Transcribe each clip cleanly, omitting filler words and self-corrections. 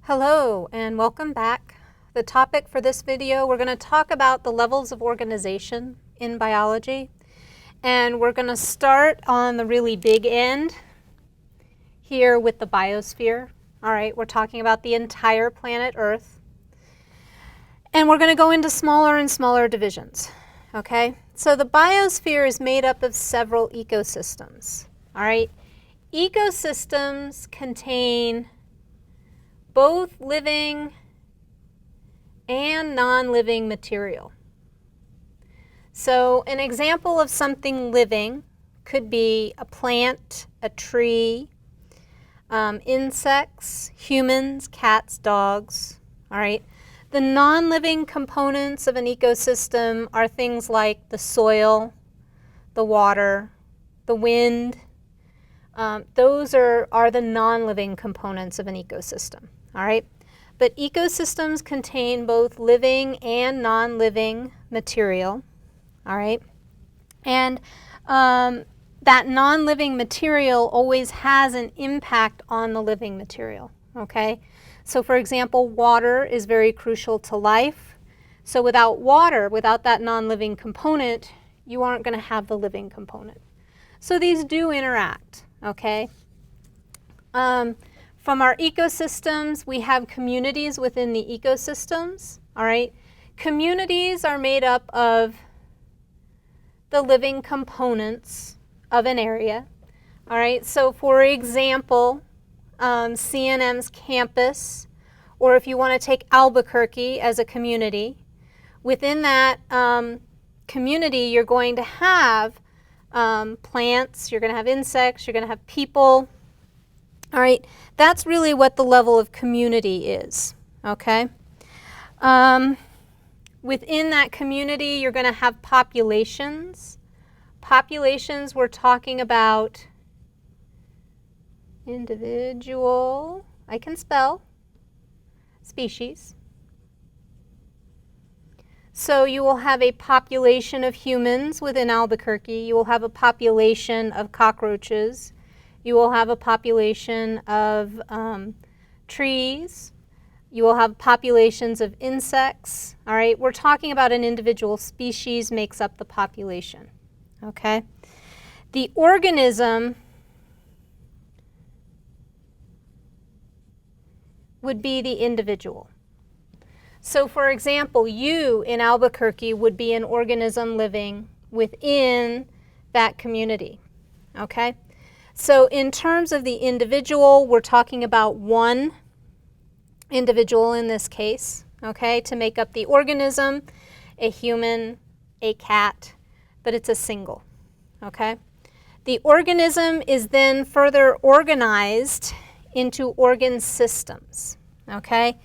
Hello and welcome back. The topic for this video, we're going to talk about the levels of organization in biology. And we're going to start on the really big end here with the biosphere. All right, we're talking about the entire planet Earth. And we're going to go into smaller and smaller divisions. Okay, so the biosphere is made up of several ecosystems. All right, ecosystems contain both living and non-living material. So an example of something living could be a plant, a tree, insects, humans, cats, dogs. All right. The non-living components of an ecosystem are things like the soil, the water, the wind. Those are the non-living components of an ecosystem. All right, but ecosystems contain both living and non-living material. All right, and that non-living material always has an impact on the living material. Okay, so for example, water is very crucial to life. So without water, without that non-living component, you aren't going to have the living component. So these do interact. Okay. From our ecosystems, we have communities within the ecosystems. All right. Communities are made up of the living components of an area. All right. So for example, CNM's campus, or if you want to take Albuquerque as a community, within that community, you're going to have plants, you're going to have insects, you're going to have people. All right, that's really what the level of community is, okay? Within that community, you're going to have populations. Populations, we're talking about individual, I can spell, species. So you will have a population of humans within Albuquerque. You will have a population of cockroaches. You will have a population of trees. You will have populations of insects. All right, we're talking about an individual species makes up the population. Okay, the organism would be the individual. So for example, you in Albuquerque would be an organism living within that community, okay? So in terms of the individual, we're talking about one individual in this case, okay, to make up the organism, a human, a cat, but it's a single, okay? The organism is then further organized into organ systems, okay?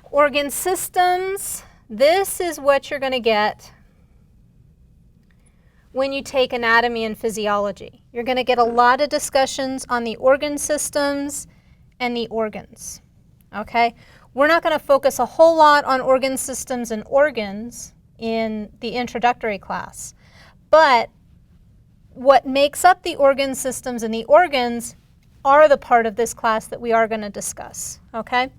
Organ systems, this is what you're going to get when you take anatomy and physiology. You're going to get a lot of discussions on the organ systems and the organs, okay? We're not going to focus a whole lot on organ systems and organs in the introductory class, but what makes up the organ systems and the organs are the part of this class that we are going to discuss, okay?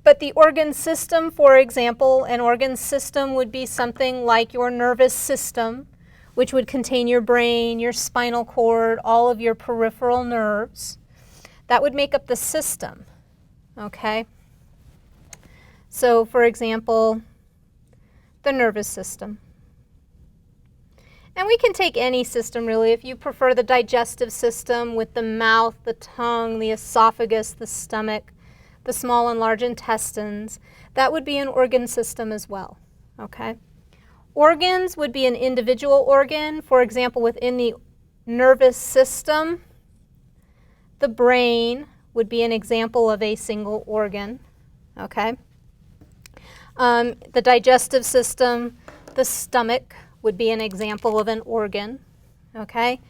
But the organ system, for example, an organ system would be something like your nervous system, which would contain your brain, your spinal cord, all of your peripheral nerves. That would make up the system, okay? So, for example, the nervous system. And we can take any system, really. If you prefer the digestive system with the mouth, the tongue, the esophagus, the stomach, the small and large intestines, that would be an organ system as well, okay? Organs would be an individual organ. For example, within the nervous system, the brain would be an example of a single organ, okay? The digestive system, the stomach would be an example of an organ, okay?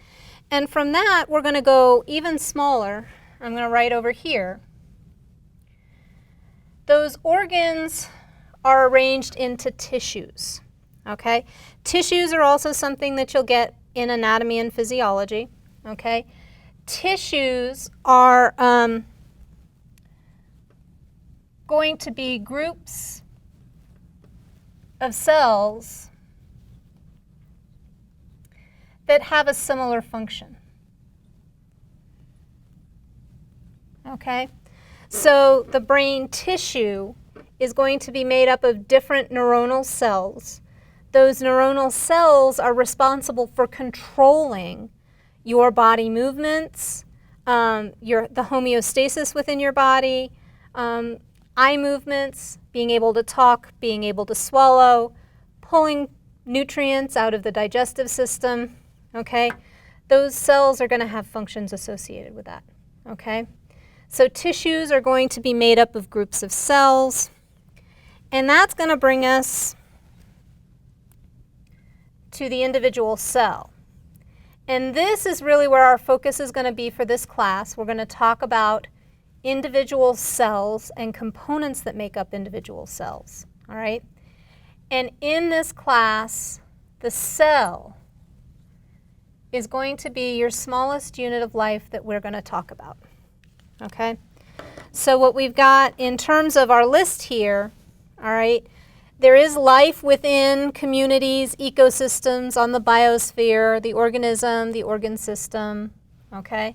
And from that, we're going to go even smaller. I'm going to write over here. Those organs are arranged into tissues, okay? Tissues are also something that you'll get in anatomy and physiology, okay? Tissues are going to be groups of cells that have a similar function. Okay? So the brain tissue is going to be made up of different neuronal cells. Those neuronal cells are responsible for controlling your body movements, the homeostasis within your body, eye movements, being able to talk, being able to swallow, pulling nutrients out of the digestive system, okay? Those cells are going to have functions associated with that, okay? So tissues are going to be made up of groups of cells, and that's going to bring us to the individual cell. And this is really where our focus is going to be for this class. We're going to talk about individual cells and components that make up individual cells, all right? And in this class, the cell is going to be your smallest unit of life that we're going to talk about, okay? So what we've got in terms of our list here, all right, there is life within communities, ecosystems, on the biosphere, the organism, the organ system, okay?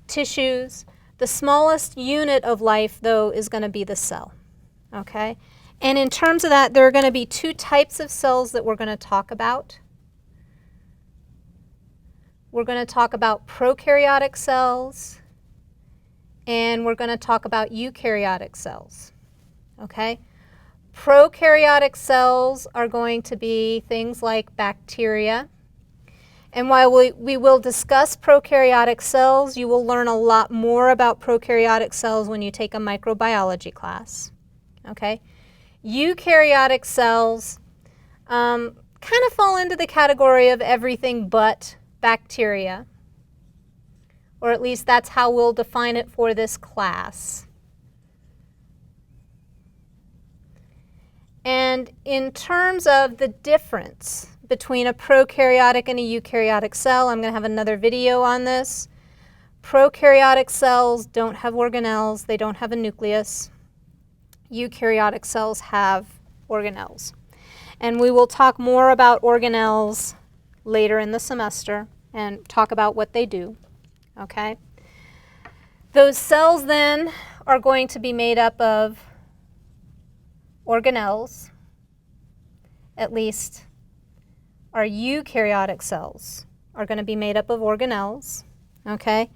Tissues. The smallest unit of life, though, is going to be the cell, okay? And in terms of that, there are going to be two types of cells that we're going to talk about. We're going to talk about prokaryotic cells, and we're going to talk about eukaryotic cells, okay? Prokaryotic cells are going to be things like bacteria. And while we will discuss prokaryotic cells, you will learn a lot more about prokaryotic cells when you take a microbiology class, okay? Eukaryotic cells kind of fall into the category of everything but bacteria, or at least that's how we'll define it for this class. And in terms of the difference between a prokaryotic and a eukaryotic cell, I'm going to have another video on this. Prokaryotic cells don't have organelles, they don't have a nucleus. Eukaryotic cells have organelles. And we will talk more about organelles later in the semester and talk about what they do, okay? Those cells then are going to be made up of organelles, at least our eukaryotic cells are going to be made up of organelles, okay?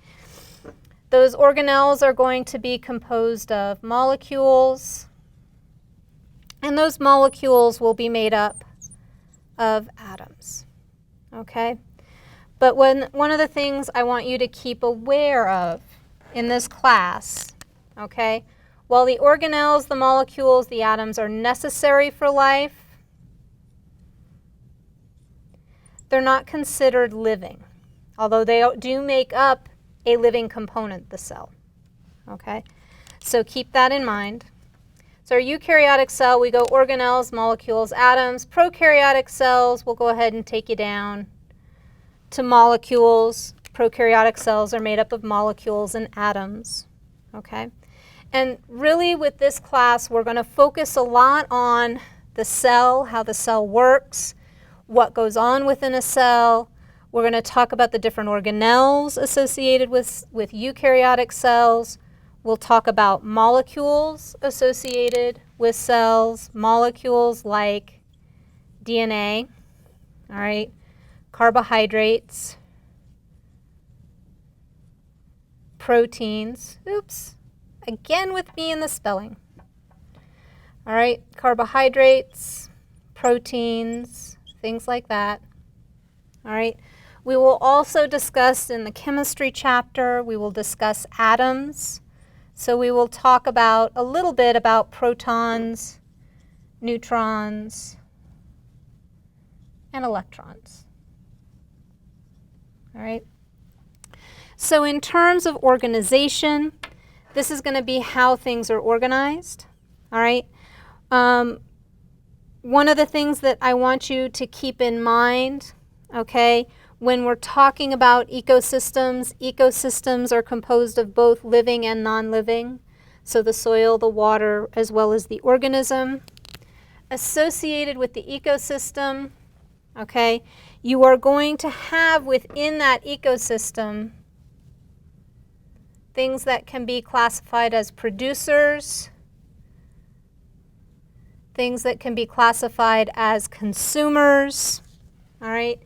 Those organelles are going to be composed of molecules, and those molecules will be made up of atoms, okay? But one of the things I want you to keep aware of in this class, okay, while the organelles, the molecules, the atoms are necessary for life, they're not considered living, although they do make up a living component, the cell, okay? So keep that in mind. So our eukaryotic cell, we go organelles, molecules, atoms. Prokaryotic cells, we'll go ahead and take you down to molecules. Prokaryotic cells are made up of molecules and atoms, okay? And really with this class, we're going to focus a lot on the cell, how the cell works, what goes on within a cell. We're going to talk about the different organelles associated with eukaryotic cells. We'll talk about molecules associated with cells, molecules like DNA, all right, carbohydrates, proteins, oops, again with me in the spelling. All right, carbohydrates, proteins, things like that. All right, we will also discuss in the chemistry chapter, we will discuss atoms. So we will talk about a little bit about protons, neutrons, and electrons. All right. So in terms of organization, this is going to be how things are organized. All right. One of the things that I want you to keep in mind, okay, when we're talking about ecosystems, ecosystems are composed of both living and non-living. So the soil, the water, as well as the organism. Associated with the ecosystem, okay, you are going to have within that ecosystem things that can be classified as producers, things that can be classified as consumers, all right,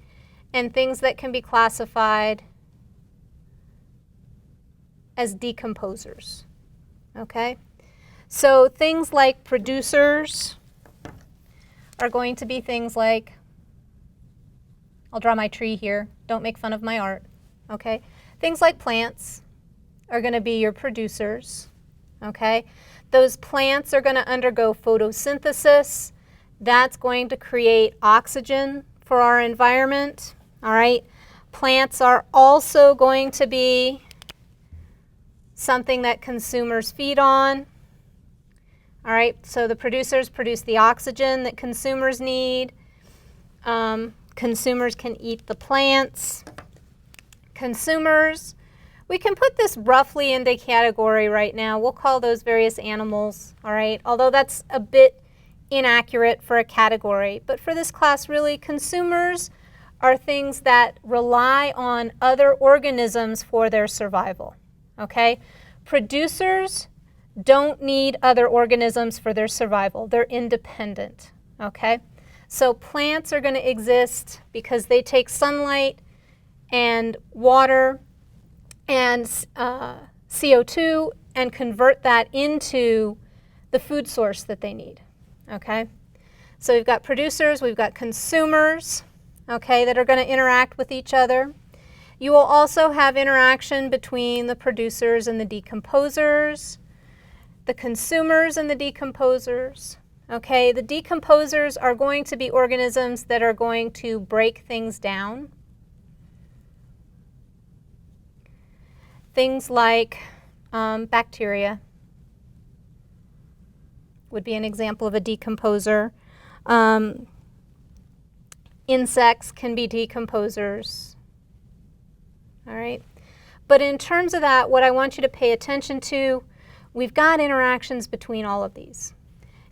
and things that can be classified as decomposers, okay? So things like producers are going to be things like, I'll draw my tree here, don't make fun of my art, okay? Things like plants are going to be your producers, okay? Those plants are going to undergo photosynthesis. That's going to create oxygen for our environment, all right? Plants are also going to be something that consumers feed on, all right? So the producers produce the oxygen that consumers need. Consumers can eat the plants. Consumers, we can put this roughly into category right now. We'll call those various animals, all right? Although that's a bit inaccurate for a category. But for this class, really, consumers are things that rely on other organisms for their survival, okay? Producers don't need other organisms for their survival. They're independent, okay? So plants are going to exist because they take sunlight and water and CO2 and convert that into the food source that they need, okay? So we've got producers, we've got consumers, okay, that are going to interact with each other. You will also have interaction between the producers and the decomposers, the consumers and the decomposers, okay? The decomposers are going to be organisms that are going to break things down. Things like bacteria would be an example of a decomposer. Insects can be decomposers, all right? But in terms of that, what I want you to pay attention to, we've got interactions between all of these.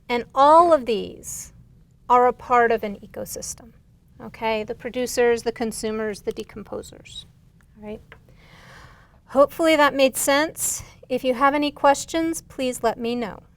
And all of these are a part of an ecosystem, okay? The producers, the consumers, the decomposers, all right? Hopefully that made sense. If you have any questions, please let me know.